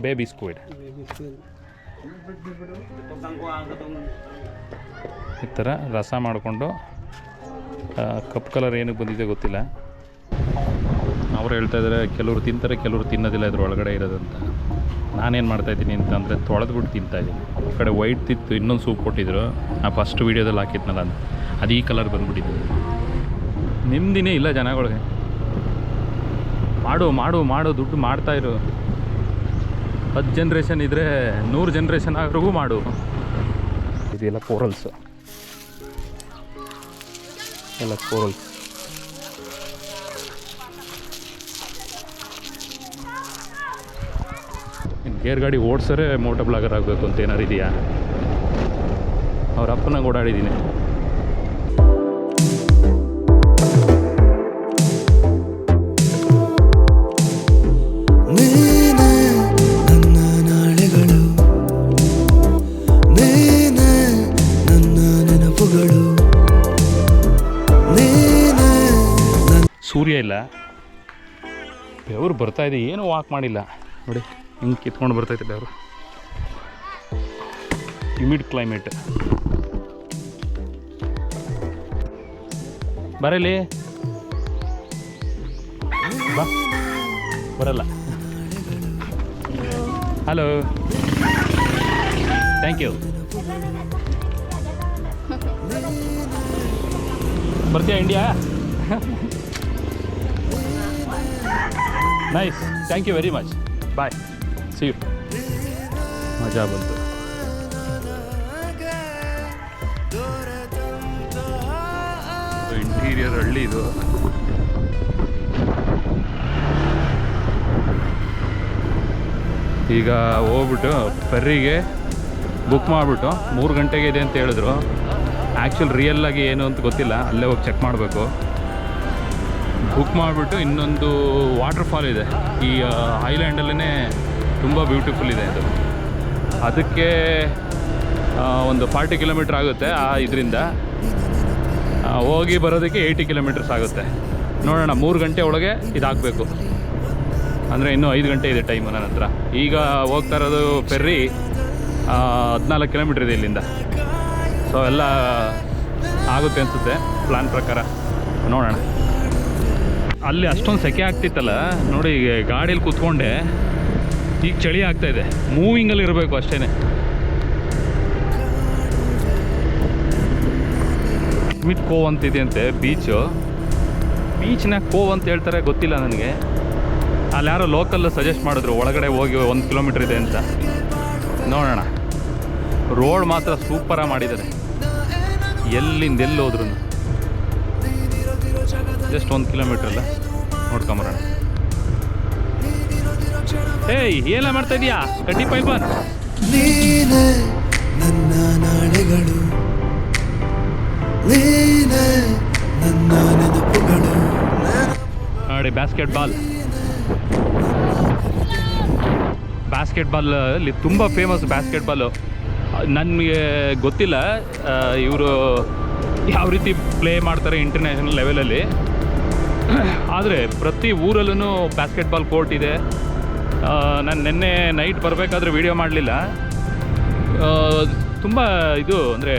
Baby squid ಈ ಥರ ರಸ ಮಾಡಿಕೊಂಡು ಕಪ್ ಕಲರ್ ಏನಕ್ಕೆ ಬಂದಿದೆ ಗೊತ್ತಿಲ್ಲ. ಅವ್ರು ಹೇಳ್ತಾ ಇದ್ದಾರೆ ಕೆಲವರು ತಿಂತಾರೆ ಕೆಲವರು ತಿನ್ನೋದಿಲ್ಲ ಇದ್ರ ಒಳಗಡೆ ಇರೋದಂತ. ನಾನೇನು ಮಾಡ್ತಾಯಿದ್ದೀನಿ ಅಂತಂದರೆ ತೊಳೆದ್ಬಿಟ್ಟು ತಿಂತಾಯಿದ್ದೀನಿ. ಆ ಕಡೆ ವೈಟ್ ಇತ್ತು, ಇನ್ನೊಂದು ಸೂಪ್ ಕೊಟ್ಟಿದ್ರು, ನಾ ಫಸ್ಟ್ ವೀಡಿಯೋದಲ್ಲಿ ಹಾಕಿದ್ನಲ್ಲ ಅದು ಈ ಕಲರ್ ಬಂದುಬಿಟ್ಟಿದ್ದು. ನಿಮ್ಮದಿನೇ ಇಲ್ಲ ಜನಗಳಿಗೆ. ಮಾಡು ಮಾಡು ಮಾಡು ದುಡ್ಡು ಮಾಡ್ತಾಯಿರು. 10 ಜನ್ರೇಷನ್ ಇದ್ದರೆ 100 ಜನ್ರೇಷನ್ ಆದ್ರೂ ಮಾಡು. ಇದೆಲ್ಲ ಕೋರಲ್ಸ್, ಎಲ್ಲ ಕೋರಲ್ಸ್. ಗೇರ್ ಗಾಡಿ ಓಡಿಸೋರೆ ಮೋಟೋ ಬ್ಲಾಗರ್ ಆಗಬೇಕು ಅಂತ ಏನಾರು ಇದೆಯಾ? ಅವ್ರ ಅಪ್ಪನಾಗ ಓಡಾಡಿದ್ದೀನಿ. ಸೂರ್ಯ ಇಲ್ಲ, ಬೆವರು ಬರ್ತಾಯಿದೆ, ಏನೂ ವಾಕ್ ಮಾಡಿಲ್ಲ ನೋಡಿ, ಹಿಂಗೆ ಕಿತ್ಕೊಂಡು ಬರ್ತೈತೆ ಬೆವರು. Humid climate. ಬರಲಿ ಬಾ, ಬರಲ್ಲ. Hello, thank you. ಬರ್ತೀಯಾ India? Nice, thank you very much, bye, see you. ಮಜಾ ಬಂತು. ಇಂಟೀರಿಯರ್ ಹಳ್ಳಿ ಇದು. ಈಗ ಹೋಗ್ಬಿಟ್ಟು ಫೆರ್ರಿಗೆ ಬುಕ್ ಮಾಡಿಬಿಟ್ಟು 3 ಗಂಟೆಗೆ ಇದೆ ಅಂತ ಹೇಳಿದ್ರು. ಆ್ಯಕ್ಚುಲ್ ರಿಯಲ್ಲಾಗಿ ಏನು ಅಂತ ಗೊತ್ತಿಲ್ಲ, ಅಲ್ಲೇ ಹೋಗಿ ಚೆಕ್ ಮಾಡಬೇಕು. ಬುಕ್ ಮಾಡಿಬಿಟ್ಟು ಇನ್ನೊಂದು ವಾಟರ್ ಫಾಲ್ ಇದೆ ಈ ಐಲ್ಯಾಂಡಲ್ಲೇ, ತುಂಬ ಬ್ಯೂಟಿಫುಲ್ ಇದೆ ಅದು. ಅದಕ್ಕೆ ಒಂದು 40 ಕಿಲೋಮೀಟ್ರ್ ಆಗುತ್ತೆ ಇದರಿಂದ. ಹೋಗಿ ಬರೋದಕ್ಕೆ 80 ಕಿಲೋಮೀಟರ್ಸ್ ಆಗುತ್ತೆ. ನೋಡೋಣ, 3 ಗಂಟೆ ಒಳಗೆ ಇದಾಗಬೇಕು. ಅಂದರೆ ಇನ್ನೂ 5 ಗಂಟೆ ಇದೆ ಟೈಮು ನನ್ನ ಹತ್ರ. ಈಗ ಹೋಗ್ತಾ ಇರೋದು ಫೆರ್ರಿ 14 ಕಿಲೋಮೀಟ್ರ್ ಇದೆ ಇಲ್ಲಿಂದ. ಸೊ ಎಲ್ಲ ಆಗುತ್ತೆ ಅನಿಸುತ್ತೆ ಪ್ಲ್ಯಾನ್ ಪ್ರಕಾರ. ನೋಡೋಣ. ಅಲ್ಲಿ ಅಷ್ಟೊಂದು ಸೆಕೆ ಆಗ್ತಿತ್ತಲ್ಲ ನೋಡಿ, ಈಗ ಗಾಡೀಲಿ ಕೂತ್ಕೊಂಡೆ, ಈಗ ಚಳಿ ಆಗ್ತಾಯಿದೆ. ಮೂವಿಂಗಲ್ಲಿ ಇರಬೇಕು ಅಷ್ಟೇ. ಸ್ಮಿತ್ ಕೋವ್ ಅಂತಿದೆ ಅಂತೆ ಬೀಚು. ಬೀಚ್ನಾಗ ಕೋವ್ ಅಂತ ಹೇಳ್ತಾರೆ, ಗೊತ್ತಿಲ್ಲ ನನಗೆ. ಅಲ್ಲಿ ಯಾರೋ ಲೋಕಲ್ ಸಜೆಸ್ಟ್ ಮಾಡಿದ್ರು ಒಳಗಡೆ ಹೋಗಿ 1 ಕಿಲೋಮೀಟ್ರ್ ಇದೆ ಅಂತ. ನೋಡೋಣ. ರೋಡ್ ಮಾತ್ರ ಸೂಪರಾಗಿ ಮಾಡಿದ್ದಾರೆ, ಎಲ್ಲಿಂದ ಎಲ್ಲಿ ಹೋದ್ರು. ಜಸ್ಟ್ 1 ಕಿಲೋಮೀಟ್ರ್ ಅಲ್ಲ, ನೋಡ್ಕೊಂಬರೋಣ. ಏಯ್, ಏನೆಲ್ಲ ಮಾಡ್ತಾ ಇದೀಯಾ ಕಡ್ಡಿ ಪೈಪರ್? ನನ್ನ ನಾಳೆಗಳು, ನನ್ನ ನೆನಪುಗಳು. ನೋಡಿ, ಬ್ಯಾಸ್ಕೆಟ್ಬಾಲ್ ಅಲ್ಲಿ ತುಂಬ ಫೇಮಸ್ ಬ್ಯಾಸ್ಕೆಟ್ಬಾಲು. ನನಗೆ ಗೊತ್ತಿಲ್ಲ ಇವರು ಯಾವ ರೀತಿ ಪ್ಲೇ ಮಾಡ್ತಾರೆ ಇಂಟರ್ನ್ಯಾಷನಲ್ ಲೆವೆಲಲ್ಲಿ. ಆದರೆ ಪ್ರತಿ ಊರಲ್ಲೂ ಬ್ಯಾಸ್ಕೆಟ್ಬಾಲ್ ಕೋರ್ಟ್ ಇದೆ. ನಾನು ನಿನ್ನೆ ನೈಟ್ ಬರಬೇಕಾದ್ರೆ ವೀಡಿಯೋ ಮಾಡಲಿಲ್ಲ. ತುಂಬ ಇದು ಅಂದರೆ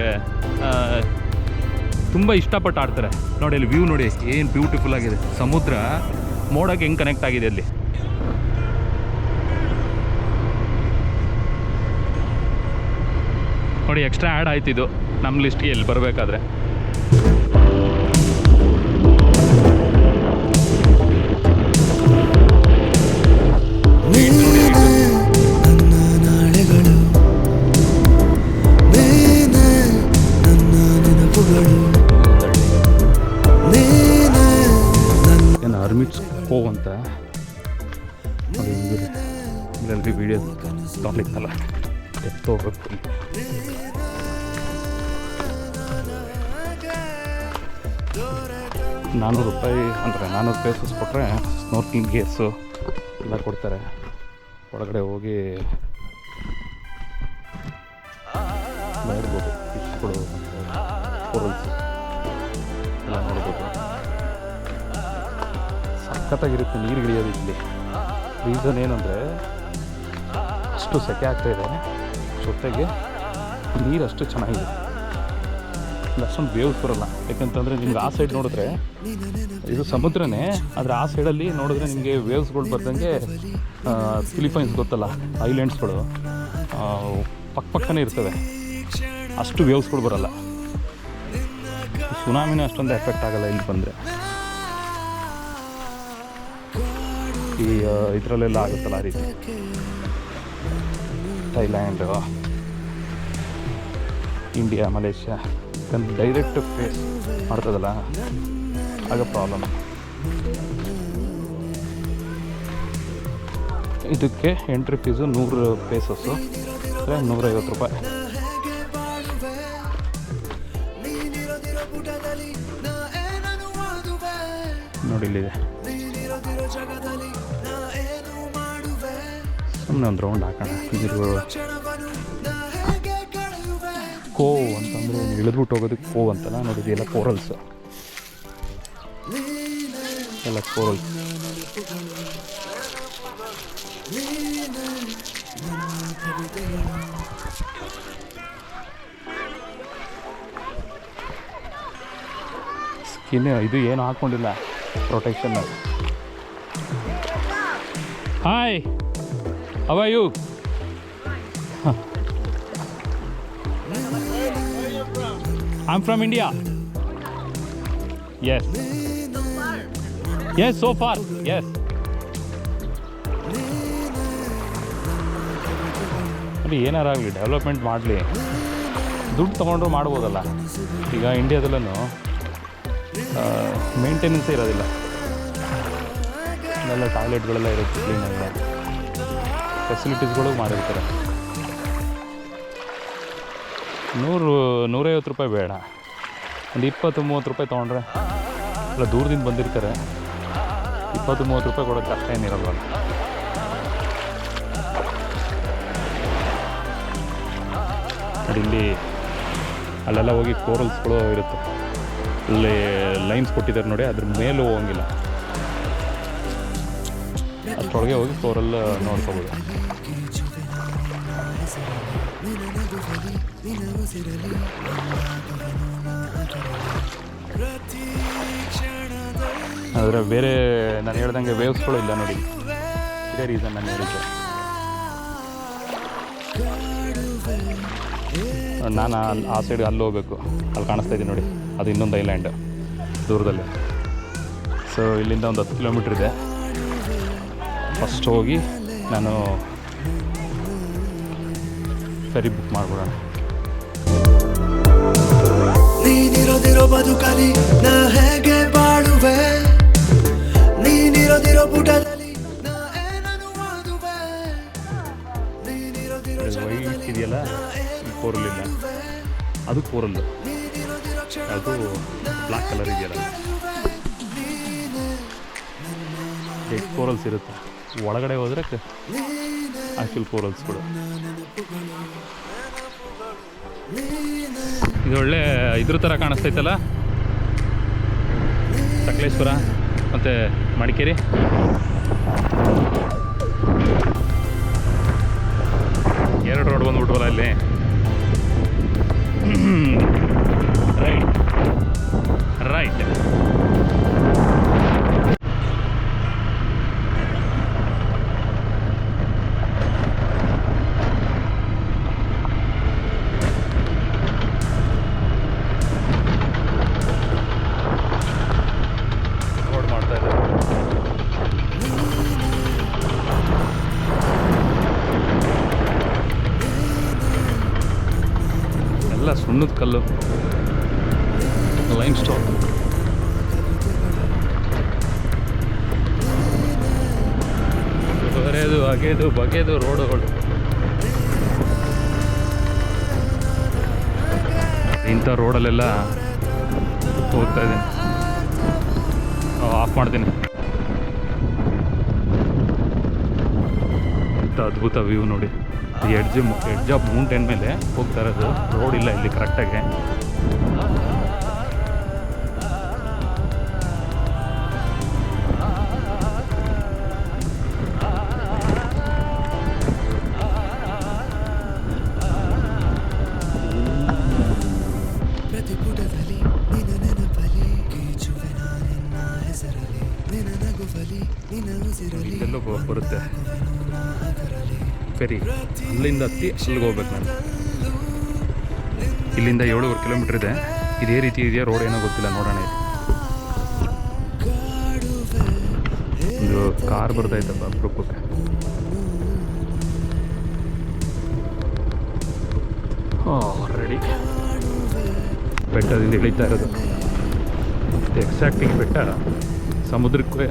ತುಂಬ ಇಷ್ಟಪಟ್ಟು ಆಡ್ತಾರೆ. ನೋಡಿ ಅಲ್ಲಿ ವ್ಯೂ ನೋಡಿ, ಏನು ಬ್ಯೂಟಿಫುಲ್ ಆಗಿದೆ. ಸಮುದ್ರ ಮೋಡಕ್ಕೆ ಹೆಂಗೆ ಕನೆಕ್ಟ್ ಆಗಿದೆ ಅಲ್ಲಿ. ನೋಡಿ, ಎಕ್ಸ್ಟ್ರಾ ಆ್ಯಡ್ ಆಯ್ತಿದ್ದು ನಮ್ಮ ಲಿಸ್ಟ್ಗೆ ಇಲ್ಲಿ ಬರಬೇಕಾದ್ರೆ. ಏನು ಹರ್ಮಿಟ್ಸ್ ಕೋವ್ ಅಂತ ನೋಡಿ, ಇಲ್ಲಲ್ರಿ ವೀಡಿಯೋ ತೊಗೊಳಿಕ್ಕಲ್ಲ, ಹೋಗ್ಬೇಕು. ₹400 ಅಂದರೆ 400 ಪೇಸಸ್ ಕೊಟ್ಟರೆ ಸ್ನೋರ್ಕಿಂಗ್ ಗೇರ್ಸು ಎಲ್ಲ ಕೊಡ್ತಾರೆ. ಒಳಗಡೆ ಹೋಗಿ ನೋಡ್ಬೋದು, ಫಿಶ್ಗಳು, ಕೋರಲ್ಸ್ ಎಲ್ಲ ನೋಡ್ಬೋದು. ಸಖತ್ತಾಗಿರುತ್ತೆ ನೀರು ಇಳಿಯೋದು ಇಲ್ಲಿ. ರೀಸನ್ ಏನಂದರೆ ಅಷ್ಟು ಸೆಕೆ ಆಗ್ತಾಯಿದೆ, ಜೊತೆಗೆ ನೀರು ಅಷ್ಟು ಚೆನ್ನಾಗಿದೆ. ಅಷ್ಟೊಂದು ವೇವ್ಸ್ ಬರೋಲ್ಲ, ಯಾಕಂತಂದರೆ ನಿಮ್ಗೆ ಆ ಸೈಡ್ ನೋಡಿದ್ರೆ ಇದು ಸಮುದ್ರನೇ, ಆದರೆ ಆ ಸೈಡಲ್ಲಿ ನೋಡಿದ್ರೆ ನಿಮಗೆ ವೇವ್ಸ್ಗಳು ಬರ್ದಂಗೆ ಫಿಲಿಪೈನ್ಸ್ ಗೊತ್ತಲ್ಲ, ಐಲ್ಯಾಂಡ್ಸ್ಗಳು ಪಕ್ಕನೇ ಇರ್ತವೆ, ಅಷ್ಟು ವೇವ್ಸ್ಗಳು ಬರೋಲ್ಲ. ಸುನಾಮಿನ ಅಷ್ಟೊಂದು ಎಫೆಕ್ಟ್ ಆಗಲ್ಲ ಇಲ್ಲಿ ಬಂದರೆ. ಈ ಇದರಲ್ಲೆಲ್ಲ ಆಗುತ್ತಲ್ಲ ಆ ರೀತಿ. Thailand, India, Malaysia direct face ಮಾಡ್ತದಲ್ಲ, ಆಗ ಪ್ರಾಬ್ಲಮ್. ಇದಕ್ಕೆ ಎಂಟ್ರಿ ಫೀಸು 100 ಪೇಸಸ್ಸು, ಅಂದರೆ 150 ರೂಪಾಯಿ. ನೋಡಿ ಇಲ್ಲಿದೆ, ಸುಮ್ಮನೆ ಒಂದು ರೌಂಡ್ ಹಾಕೋಣ. ಇದು ಕೋವ್ ಅಂತಂದರೆ ಇಳಿದ್ಬಿಟ್ಟು ಹೋಗೋದಕ್ಕೆ ಕೋವ್ ಅಂತಲ್ಲ, ನೋಡಿದ್ದು ಎಲ್ಲ ಕೋರಲ್ಸ್, ಎಲ್ಲ ಕೋರಲ್ಸ್. ಸ್ಕಿನ್ ಇದು ಏನು ಹಾಕ್ಕೊಂಡಿಲ್ಲ, protection. Hi, how are you? I'm from India. Yes. Yes, so far. Yes. ಅಲ್ಲಿ ಏನಾರಾಗಲಿ ಡೆವಲಪ್ಮೆಂಟ್ ಮಾಡಲಿ, ದುಡ್ಡು ತೊಗೊಂಡ್ರು ಮಾಡ್ಬೋದಲ್ಲ. ಈಗ ಇಂಡಿಯಾದಲ್ಲೂ ಮೇಂಟೆನೆನ್ಸೇ ಇರೋದಿಲ್ಲ, ಎಲ್ಲ ಟಾಯ್ಲೆಟ್ಗಳೆಲ್ಲ ಇರುತ್ತೆ ಕ್ಲೀನಾಗಿ, ಫೆಸಿಲಿಟೀಸ್ಗಳು ಮಾಡಿರ್ತಾರೆ. 100-150 ರೂಪಾಯಿ ಬೇಡ, ಒಂದು 20-30 ರೂಪಾಯಿ ತೊಗೊಂಡ್ರೆ, ಎಲ್ಲ ದೂರದಿಂದ ಬಂದಿರ್ತಾರೆ, 20-30 ರೂಪಾಯಿ ಕೊಡೋಕ್ಕೆ ಕಷ್ಟ ಏನಿರಲ್ವಲ್ಲ. ಇಲ್ಲಿ ಅಲ್ಲೆಲ್ಲ ಹೋಗಿ ಕೋರಲ್ಸ್ಗಳು ಇರುತ್ತೆ, ಅಲ್ಲಿ ಲೈನ್ಸ್ ಕೊಟ್ಟಿದ್ದಾರೆ ನೋಡಿ, ಅದ್ರ ಮೇಲೂ ಹೋಗಂಗಿಲ್ಲ, ಅಷ್ಟರೊಳಗೆ ಹೋಗಿ ಕೋರಲ್ ನೋಡ್ಕೋಬೋದು. ಆದರೆ ಬೇರೆ ನಾನು ಹೇಳ್ದಂಗೆ ವೇವ್ಸ್ಗಳು ಇಲ್ಲ ನೋಡಿ, ಇದೇ ರೀಸನ್ ನಾನು ಹೇಳಿದ್ದೆ. ನಾನು ಆ ಸೈಡ್ ಅಲ್ಲಿ ಹೋಗ್ಬೇಕು, ಅಲ್ಲಿ ಕಾಣಿಸ್ತಾ ಇದ್ದೀನಿ ನೋಡಿ, ಅದು ಇನ್ನೊಂದು ಐಲ್ಯಾಂಡ್ ದೂರದಲ್ಲಿ. ಸೊ ಇಲ್ಲಿಂದ ಒಂದು 10 ಕಿಲೋಮೀಟ್ರ್ ಇದೆ. ಫಸ್ಟ್ ಹೋಗಿ ನಾನು ಫೆರಿ ಬುಕ್ ಮಾಡ್ಬಿಡೋಣ. ನೀನಿರೋದಿರೋ ಬದುಕಲಿ ನಾ ಹೇಗೆ ಬಾಳುವೆ, ನೀನಿರೋದಿರೋ ಪುಟದಲ್ಲಿ ನಾ ಏನನ್ನು ಓದುವೆ, ವೈಟ್ ಇದೆಯಲ್ಲ ಈ ಕೋರಲ್ ಇಲ್ಲ, ಅದು ಕೋರಲ್ಲು, ಅದು ಬ್ಲ್ಯಾಕ್ ಕಲರ್ ಇದೆಯಲ್ಲ, ರೆಡ್ ಕೋರಲ್ಸ್ ಇರುತ್ತೆ. ಒಳಗಡೆ ಹೋದರೆ ಆ್ಯಕ್ಚುಲ್ ಕೋರಲ್ಸ್ಗಳು. ಇದು ಒಳ್ಳೆ ಇದ್ರ ಥರ ಕಾಣಿಸ್ತೈತಲ್ಲ, ಸಕಲೇಶ್ವರ ಮತ್ತು ಮಡಿಕೇರಿ. ಎರಡು ರೋಡ್ ಬಂದ್ಬಿಟ್ವಲ್ಲ ಇಲ್ಲಿ. Right right. ಎಲ್ಲ ಸುಣ್ಣದ ಕಲ್ಲು, ಲೈಮ್ ಸ್ಟೋನ್. ಬರೆಯೋದು ಅಗೆದು ಬಗೆದು ರೋಡುಗಳು. ಇಂಥ ರೋಡಲ್ಲೆಲ್ಲ ಹೋಗ್ತಾ ಇದ್ದೀನಿ. ಆಫ್ ಮಾಡ್ತೀನಿ. ಇಂಥ ಅದ್ಭುತ ವ್ಯೂ ನೋಡಿ. ಎಡ್ಜ್ ಆಫ್ ಮೌಂಟೇನ್ ಮೇಲೆ ಹೋಗ್ತಾ ಇರೋದು, ರೋಡ್ ಇಲ್ಲ ಇಲ್ಲಿ ಕರೆಕ್ಟಾಗಿ. ಫೆರಿ, ಅಲ್ಲಿಂದ ಹತ್ತಿ ಅಲ್ಲಿಗೆ ಹೋಗ್ಬೇಕು ನಾನು. ಇಲ್ಲಿಂದ 7.5 ಕಿಲೋಮೀಟ್ರ್ ಇದೆ. ಇದೇ ರೀತಿ ಇದೆಯಾ ರೋಡ್ ಏನೋ ಗೊತ್ತಿಲ್ಲ, ನೋಡೋಣ. ಒಂದು ಕಾರ್ ಬರ್ತಾಯಿತ್ತಪ್ಪ ಅಪರೂಪಕ್ಕೆ. ರೆಡಿ. ಬೆಟ್ಟದಿಂದ ಇಳಿತಾ ಇರೋದು. ಎಕ್ಸಾಕ್ಟಿಗೆ ಬೆಟ್ಟ ಸಮುದ್ರಕ್ಕೆ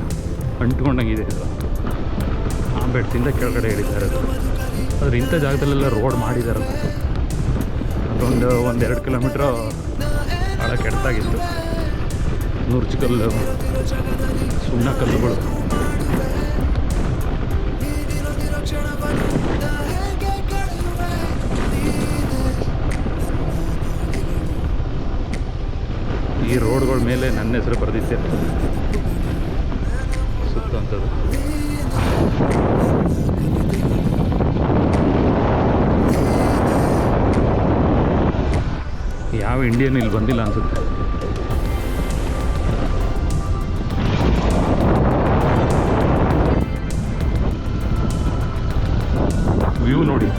ಅಂಟ್ಕೊಂಡಂಗಿದೆ ಇದು. ಆ ಬೆಟ್ಟದಿಂದ ಕೆಳಗಡೆ ಇಳಿತಾ ಇರೋದು. ಆದರೆ ಇಂಥ ಜಾಗದಲ್ಲೆಲ್ಲ ರೋಡ್ ಮಾಡಿದಾರಲ್ಲ, ಅದೊಂದು 1-2 ಕಿಲೋಮೀಟ್ರು ಭಾಳ ಕೆಟ್ಟದಾಗಿತ್ತು. ನುರ್ಚುಕಲ್ಲು, ಸುಣ್ಣ ಕಲ್ಲುಗಳು. ಈ ರೋಡ್ಗಳ ಮೇಲೆ ನನ್ನ ಹೆಸರು ಬರೆದಿದ್ದೆ ಸುತ್ತಂಥದ್ದು. ಯಾವ ಇಂಡಿಯನ್ ಇಲ್ಲಿ ಬಂದಿಲ್ಲ ಅನಿಸುತ್ತೆ. ವ್ಯೂ ನೋಡಿ.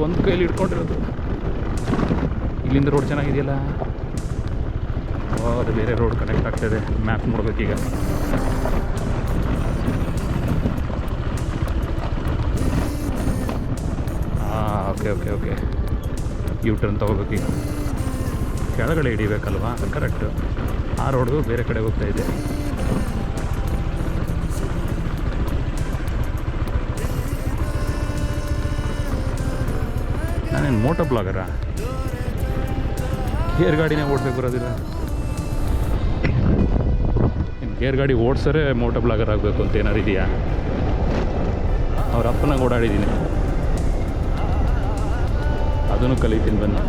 ಒಂದು ಕೈಲಿ ಹಿಡ್ಕೊಂಡಿರೋದು. ಇಲ್ಲಿಂದ ರೋಡ್ ಚೆನ್ನಾಗಿದೆಯಲ್ಲ. ಅದು ಬೇರೆ ರೋಡ್ ಕನೆಕ್ಟ್ ಆಗ್ತಾಯಿದೆ. ಮ್ಯಾಪ್ ನೋಡ್ಬೇಕೀಗ. ಓಕೆ ಯೂ ಟರ್ನ್ ತೊಗೋಬೇಕೀಗ. ಕೆಳಗಡೆ ಹಿಡಿಬೇಕಲ್ವಾ? ಕರೆಕ್ಟು. ಆ ರೋಡು ಬೇರೆ ಕಡೆ ಹೋಗ್ತಾ ಇದೆ. ನಾನೇನು ಮೋಟೋ ಬ್ಲಾಗರಾ? ಗೇರ್ ಗಾಡಿನೇ ಓಡಿಸೋಕೆ ಬರೋದಿಲ್ಲ. ಇನ್ನು ಗೇರ್ ಗಾಡಿ ಓಡಿಸೋರೆ ಮೋಟೋ ಬ್ಲಾಗರ್ ಆಗಬೇಕು ಅಂತ ಏನಾರು ಇದೆಯಾ? ಅವ್ರ ಅಪ್ಪನಾಗ ಓಡಾಡಿದ್ದೀನಿ, ಅದನ್ನು ಕಲಿತೀನಿ ಬನ್ನಿ.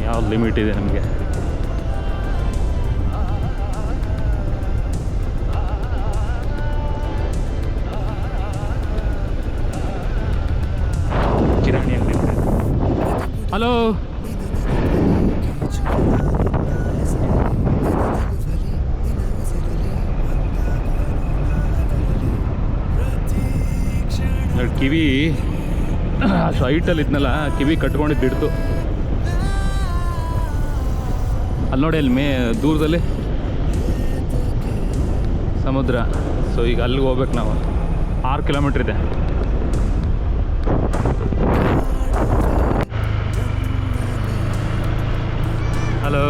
ಯಾವ ಲಿಮಿಟ್ ಇದೆ ನಮಗೆ. ಕಿರಾಣಿ ಅಂಗಡಿ. ಹಲೋ, ಕಿವಿ ಸೈಟಲ್ಲಿ ಇದ್ನಲ್ಲ, ಕಿವಿ ಕಟ್ಕೊಂಡಿದ್ದು ಬಿಡ್ತು. ಅಲ್ಲಿ ನೋಡಿ, ಅಲ್ಲಿ ದೂರದಲ್ಲಿ ಸಮುದ್ರ. ಸೊ ಈಗ ಅಲ್ಲಿಗೆ ಹೋಗ್ಬೇಕು ನಾವು. 6 ಕಿಲೋಮೀಟ್ರ್ ಇದೆ. ಹಲೋ,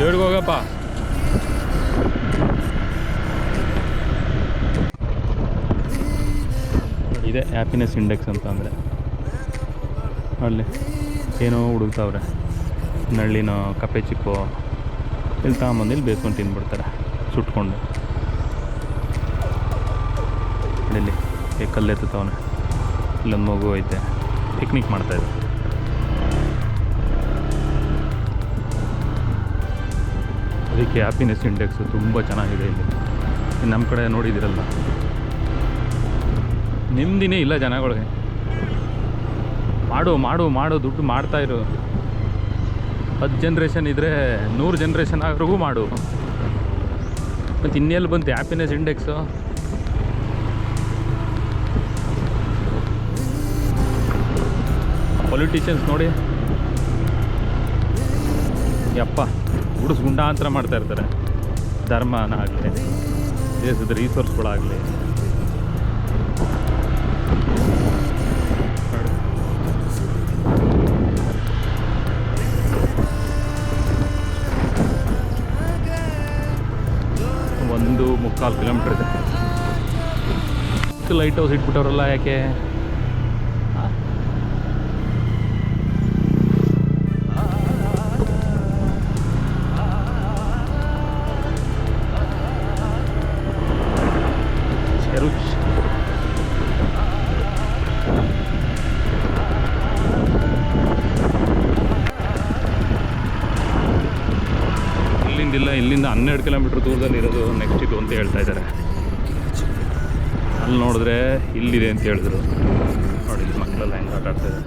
ಎಲ್ಲಿಗೆ ಹೋಗಪ್ಪ? ಇದೆ ಹ್ಯಾಪಿನೆಸ್ ಇಂಡೆಕ್ಸ್ ಅಂತ. ಅಂದರೆ ಅಲ್ಲಿ ಏನೋ ಹುಡುಕ್ತಾವ್ರೆ, ನಳ್ಳಿನೋ ಕಪ್ಪೆ ಚಿಪ್ಪು. ಇಲ್ಲಿ ತಗೊಂಬಂದು ಇಲ್ಲಿ ಬೇಸ್ಕೊಂಡು ತಿಂದ್ಬಿಡ್ತಾರೆ ಸುಟ್ಕೊಂಡು. ಇಲ್ಲಿ ಕಲ್ಲೆತ್ತವನೆ. ಇಲ್ಲೊಂದು ಮಗು ಐತೆ, ಪಿಕ್ನಿಕ್ ಮಾಡ್ತಾಯಿದ್ದೆ. ಅದಕ್ಕೆ ಹ್ಯಾಪಿನೆಸ್ ಇಂಡೆಕ್ಸು ತುಂಬ ಚೆನ್ನಾಗಿದೆ ಇಲ್ಲಿ. ನಮ್ಮ ಕಡೆ ನೋಡಿದಿರಲ್ಲ, ನೆಮ್ಮದಿನೇ ಇಲ್ಲ ಜನಗಳಿಗೆ. ಮಾಡು ಮಾಡು ಮಾಡು, ದುಡ್ಡು ಮಾಡ್ತಾಯಿರು. 10 ಜನ್ರೇಷನ್ ಇದ್ದರೆ 100 ಜನ್ರೇಷನ್ ಆದ್ರೂ ಮಾಡು. ಮತ್ತು ಇನ್ನೆಲ್ಲಿ ಬಂತು ಹ್ಯಾಪಿನೆಸ್ ಇಂಡೆಕ್ಸು? ಪೊಲಿಟಿಷಿಯನ್ಸ್ ನೋಡಿ ಯಪ್ಪ, ಗುಂಡಾಂತರ ಮಾಡ್ತಾ ಇರ್ತಾರೆ. ಧರ್ಮನ ಆಗಲಿ, ದೇಶದ ರಿಸೋರ್ಸ್ಗಳಾಗಲಿ. ಒಂದು 3/4 ಕಿಲೋಮೀಟ್ರ್ ಇದೆ. ಲೈಟ್ ಹೌಸ್ ಇಟ್ಬಿಟ್ಟವ್ರಲ್ಲ, ಯಾಕೆ? ಇದಿಲ್ಲ, ಇಲ್ಲಿಂದ 12 ಕಿಲೋಮೀಟ್ರ್ ದೂರದಲ್ಲಿ ಇರೋದು ನೆಕ್ಸ್ಟ್ ಇದು ಅಂತ ಹೇಳ್ತಾ ಇದ್ದಾರೆ. ಅಲ್ಲಿ ನೋಡಿದ್ರೆ ಇಲ್ಲಿದೆ ಅಂತ ಹೇಳಿದ್ರು. ನೋಡಿ ಇಲ್ಲಿ ಮಕ್ಕಳೆಲ್ಲ ಹೆಂಗೆ ಆಟ ಆಡ್ತಾಯಿದ್ದಾರೆ.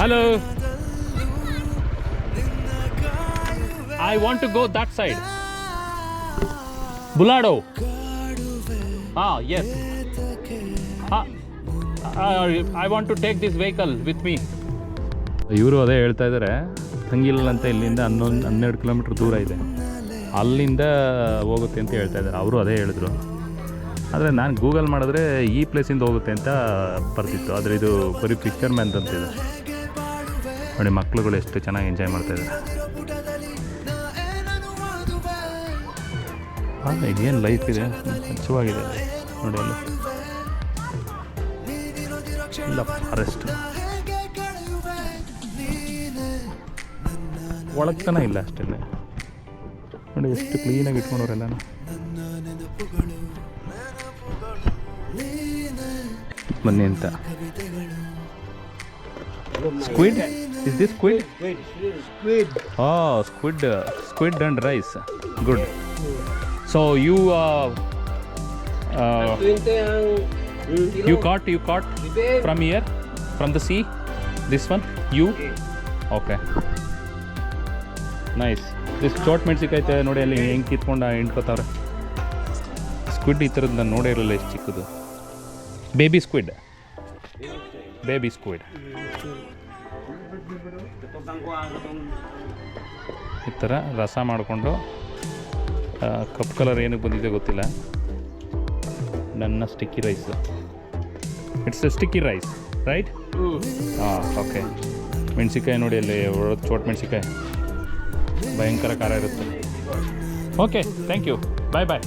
Hello, I want to go that side. ಬುಲಾಡೋ. ಹಾಂ, ಎಸ್. ಹಾಂ, I want to take this vehicle with me. ಇವರು ಅದೇ ಹೇಳ್ತಾ ಇದ್ದಾರೆ, ಹಂಗಿಲ್ಲ ಅಂತ ಇಲ್ಲಿಂದ 12 ಕಿಲೋಮೀಟ್ರ್ ದೂರ ಇದೆ, ಅಲ್ಲಿಂದ ಹೋಗುತ್ತೆ ಅಂತ ಹೇಳ್ತಾ ಇದ್ದಾರೆ. ಅವರು ಅದೇ ಹೇಳಿದ್ರು. ಆದರೆ ನಾನು ಗೂಗಲ್ ಮಾಡಿದ್ರೆ ಈ ಪ್ಲೇಸಿಂದ ಹೋಗುತ್ತೆ ಅಂತ ಬರ್ತಿತ್ತು, ಆದರೆ ಇದು ಬರೀ ಪಿಕ್ಚರ್ ಮ್ಯಾನ್ ಅಂತಿದೆ. ನೋಡಿ ಮಕ್ಳುಗಳು ಎಷ್ಟು ಚೆನ್ನಾಗಿ ಎಂಜಾಯ್ ಮಾಡ್ತಾಯಿದ್ದಾರೆ. ಹಾಂ, ಏನು ಲೈಫ್ ಇದೆ, ಸ್ವಚ್ಛವಾಗಿದೆ ನೋಡಿ. ಅಲ್ಲಿ ಇಲ್ಲ ಫಾರೆಸ್ಟ್, ಒಳಗ್ತನ ಇಲ್ಲ ಅಷ್ಟೇ. ನೋಡಿ ಎಷ್ಟು ಕ್ಲೀನಾಗಿ ಇಟ್ಕೊಂಡವ್ರೆಲ್ಲ. ಬನ್ನಿ ಅಂತ. Squid, is this squid? Squid and rice, good. So you caught from here, from the sea, this one you? Okay, nice. This ಚೋಟ್ ಮೆಣಸಿಕಾಯ್ತೆ ನೋಡಿ, ಅಲ್ಲಿ ಹೆಂಗೆ ಕಿತ್ಕೊಂಡು ಹಿಂಡ್ಕೋತಾವ್ರೆ. ಸ್ಕ್ವಿಡ್ ಈ ಥರದ್ದು ನಾನು ನೋಡೇ ಇರಲಿಲ್ಲ, ಎಷ್ಟು ಚಿಕ್ಕದು. Baby squid. ಈ ಥರ ರಸ ಮಾಡಿಕೊಂಡು, ಕಪ್ ಕಲರ್ ಏನಕ್ಕೆ ಬಂದಿದೆ ಗೊತ್ತಿಲ್ಲ. ನನ್ನ sticky rice, it's a sticky rice, right? ಹಾಂ, ಓಕೆ. ಮೆಣಸಿಕಾಯಿ ನೋಡಿ, ಅಲ್ಲಿ ಚೋಟ್ ಮೆಣಸಿಕಾಯಿ ಭಯಂಕರ ಖಾರ ಇರುತ್ತೆ. Okay, thank you. ಬಾಯ್.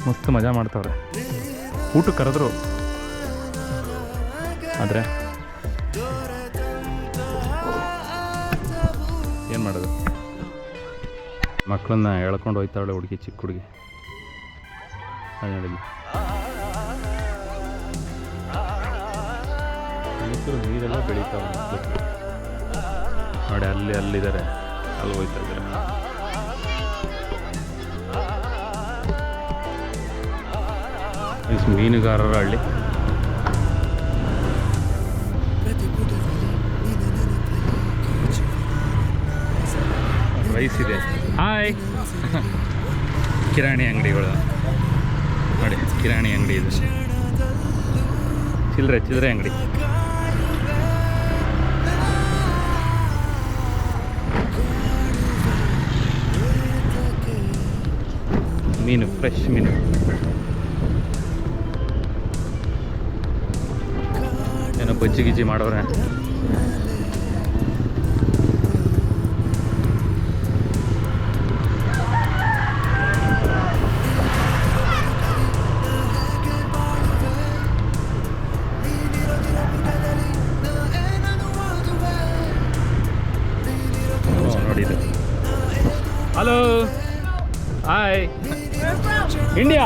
ಮಸ್ತ್ ಮಜಾ ಮಾಡ್ತಾವ್ರೆ. ಊಟಕ್ಕೆ ಕರೆದ್ರು, ಆದರೆ ಏನು ಮಾಡೋದು, ಮಕ್ಕಳನ್ನ ಎಳ್ಕೊಂಡು ಹೋಯ್ತಾವಳೆ ಹುಡುಗಿ, ಚಿಕ್ಕ ಹುಡುಗಿ. ಅದು ನೋಡಿದ್ವಿ, ನೀರೆಲ್ಲ ಬೆಳೀತಾವೆ ನೋಡಿ. ಅಲ್ಲಿದ್ದಾರೆ, ಅಲ್ಲಿ ಹೋಯ್ತಾ ಇದ್ದಾರೆ. ಮೀನುಗಾರರ ಹಳ್ಳಿ. ರೈಸ್ ಇದೆ. ಹಾಯ್. ಕಿರಾಣಿ ಅಂಗಡಿಗಳು ನೋಡಿ, ಕಿರಾಣಿ ಅಂಗಡಿ ಇದೆ, ಚಿಲ್ಲರೆ ಅಂಗಡಿ. ಮೀನು, ಫ್ರೆಶ್ ಮೀನು. ಏನೋ ಬಜ್ಜಿ ಗಿಜ್ಜಿ ಮಾಡೋರೆ. ನೋಡಿದೆ. Hello, hi. ಇಂಡಿಯಾ.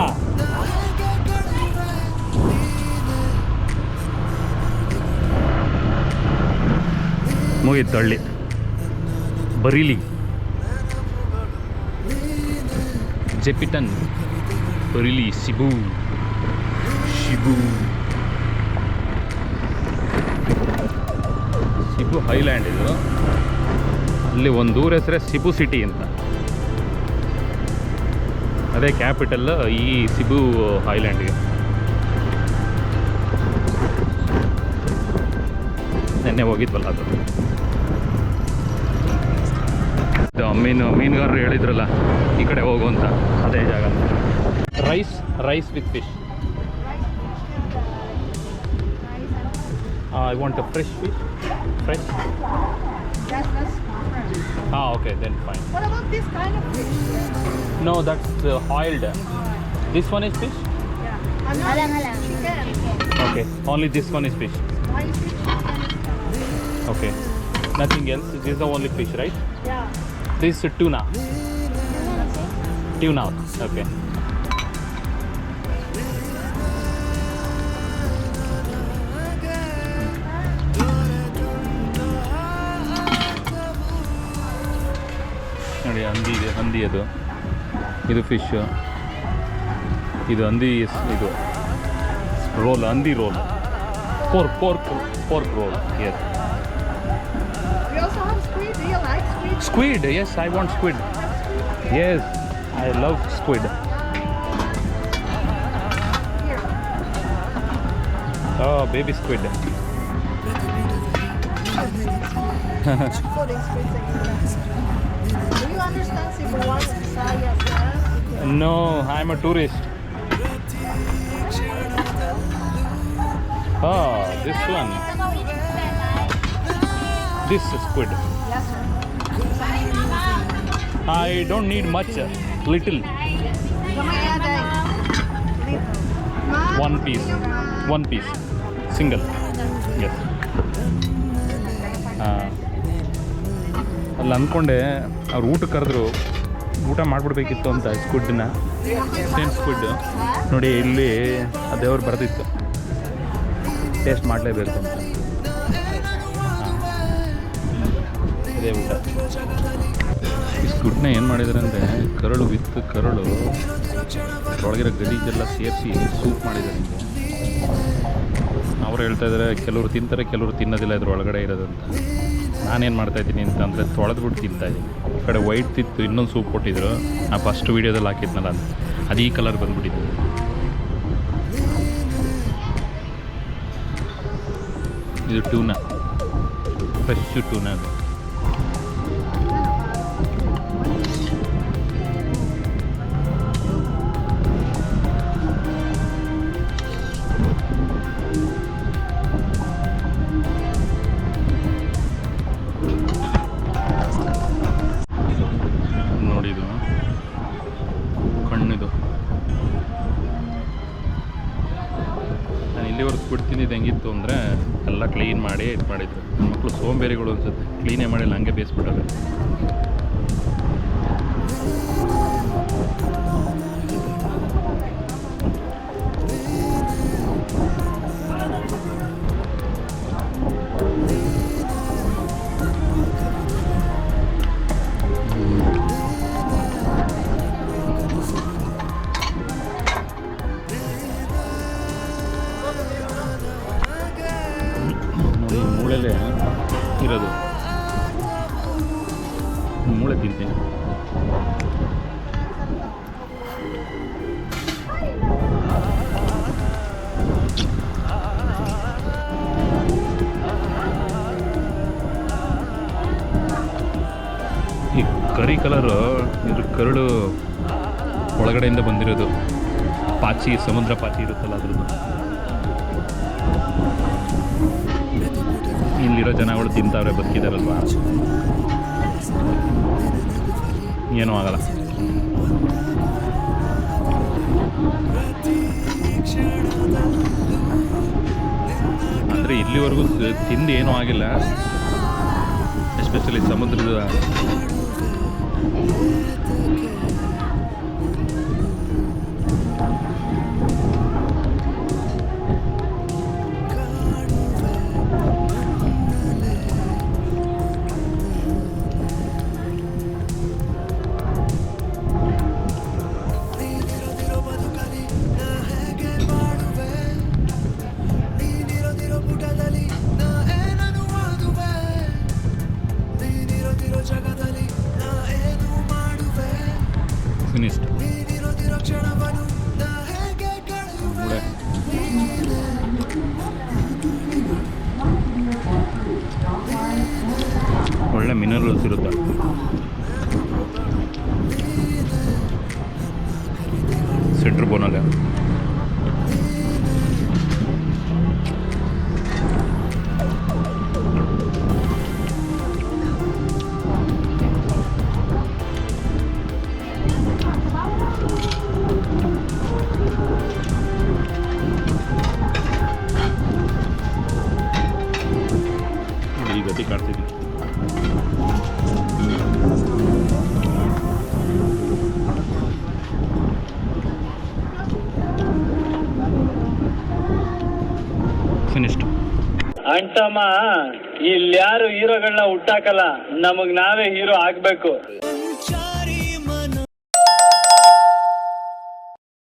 ಮುಗಿತು ಹಳ್ಳಿ. ಬರೀಲಿ, ಜೆಪಿಟನ್, ಬರೀಲಿ, ಸಿಬು. ಹೈಲ್ಯಾಂಡ್ ಇದು. ಅಲ್ಲಿ ಒಂದು ಊರ ಹೆಸರೇ ಸಿಬು ಸಿಟಿ ಅಂತ. ಅದೇ ಕ್ಯಾಪಿಟಲ್ ಈ ಸಿಬು ಐಲ್ಯಾಂಡ್ಗೆ. ನೆನ್ನೆ ಹೋಗಿದ್ವಲ್ಲ ಅದು. ಮೀನುಗಾರರು ಹೇಳಿದ್ರಲ್ಲ ಈ ಕಡೆ ಹೋಗು ಅಂತ, ಅದೇ ಜಾಗ. Rice with fish. I want a fresh fish. Fresh? Okay, then fine. What about this kind of fish? No, that's oiled. This one is fish? Yeah. Halang. Chicken. Okay, only this one is fish. Why is it chicken? Okay, nothing else. This is the only fish, right? Yeah. This is tuna. Tuna, okay. ನೋಡಿ ಹಂದಿ ಇದೆ, ಹಂದಿ ಅದು. ಇದು fish, ಇದು ಹಂದಿ, ಇದು roll, ಹಂದಿ roll, pork roll. Yes. We also have squid. Do you like squid? Squid, yes, I want squid. Yes, I love squid. Here. Oh, baby squid. Floating squids that you like. Do you understand Cebuano, Visayas, yeah? No, I'm a tourist. Oh, this one. This squid. Yes, sir. I don't need much, little. Gamay One piece, single. Yes. ಅಲ್ಲಿ ಅಂದ್ಕೊಂಡೆ ಅವ್ರು ಊಟಕ್ಕೆ ಕರೆದ್ರು, ಊಟ ಮಾಡಿಬಿಡ್ಬೇಕಿತ್ತು ಅಂತ ಸ್ಕ್ವಿಡ್ನ. Same squid ನೋಡಿ, ಇಲ್ಲಿ ಆ ದೇವ್ರು ಬರೆದಿತ್ತು ಟೇಸ್ಟ್ ಮಾಡಲೇಬೇಕು ಅಂತ. ಇದೇ ಊಟ. ಈ ಸ್ಕ್ವಿಡ್ನ ಏನು ಮಾಡಿದ್ದಾರೆ ಅಂದರೆ, ಕರಳು ವಿತ್ ಕರಳು ಒಳಗಿರೋ ಗಲೀಜೆಲ್ಲ ಸೇರಿಸಿ ಸೂಪ್ ಮಾಡಿದ್ದಾರೆ. ಹಿಂಗೆ ಅವ್ರು ಹೇಳ್ತಾ ಇದ್ದಾರೆ, ಕೆಲವರು ತಿಂತಾರೆ, ಕೆಲವರು ತಿನ್ನೋದಿಲ್ಲ ಇದ್ರ ಒಳಗಡೆ ಇರೋದಂತ. ನಾನೇನು ಮಾಡ್ತಾಯಿದ್ದೀನಿ ಅಂತಂದರೆ ತೊಳೆದ್ಬಿಟ್ಟು ತಿಂತಾಯಿದ್ದೀನಿ. ಆ ಕಡೆ ವೈಟ್ ತಿತ್ತು ಇನ್ನೊಂದು ಸೂಪ್ ಕೊಟ್ಟಿದ್ರು, ಆ ಫಸ್ಟ್ ವೀಡಿಯೋದಲ್ಲಿ ಹಾಕಿದ್ನಲ್ಲ ಅದು ಈ ಕಲರ್ ಬಂದುಬಿಟ್ಟಿತ್ತು. ಇದು ಟ್ಯೂನಾ, ಫ್ರೆಶ್ ಟ್ಯೂನಾ. ಅದು ನೋಡಿದು ಕಣ್ಣಿದು. ನಾನು ಇಲ್ಲಿವರೆಗೆ ಸ್ಕ್ವಿಡ್ ತಿಂದಿದ್ದು ಹೆಂಗಿತ್ತು ಅಂದರೆ, ಎಲ್ಲ ಕ್ಲೀನ್ ಮಾಡಿ ಇದು ಮಾಡಿದ್ರು. ನನ್ನ ಮಕ್ಕಳು ಸೋಂಬೇರಿಗಳು ಅನ್ಸುತ್ತೆ, ಕ್ಲೀನೇ ಮಾಡಿಲ್ಲ, ಹಂಗೆ ಬೇಯಿಸ್ಬಿಟ್ಟವೆ. ಮೂಳೆಲೇ ಇರೋದು, ಮೂಳೆ ತಿಂತೀನಿ. ಈ ಕರಿ ಕಲರು ಇದ್ರ ಕರಳು ಒಳಗಡೆಯಿಂದ ಬಂದಿರೋದು. ಪಾಚಿ, ಸಮುದ್ರ ಪಾಚಿ ಇರುತ್ತಲ್ಲ ಅದ್ರದ್ದು. ಇಲ್ಲಿರೋ ಜನಗಳು ತಿಂತಾವ್ರೆ, ಬದುಕಿದಾರಲ್ವಾ, ಏನೂ ಆಗಲ್ಲ. ಅಂದರೆ ಇಲ್ಲಿವರೆಗೂ ತಿಂದು ಏನೂ ಆಗಿಲ್ಲ, ಎಸ್ಪೆಷಲಿ ಸಮುದ್ರದ ಫಿನಿಶ್ಡ್. ಒಳ್ಳೆ ಮಿನರಲ್ಸ್ ಇರುತ್ತೆ. ಸೆಂಟ್ರ್ ಬೋನಲ್ಲೇ ಈ ಗತಿ ಕಾಡ್ತಿದ್ವಿ. ಫಿನಿಶ್ಡ್. ಅಂಟಮ್ಮ, ಇಲ್ಯಾರು ಹೀರೋಗಳನ್ನ ಹುಟ್ಟಾಕಲ್ಲ, ನಮಗ್ ನಾವೇ ಹೀರೋ ಆಗ್ಬೇಕು.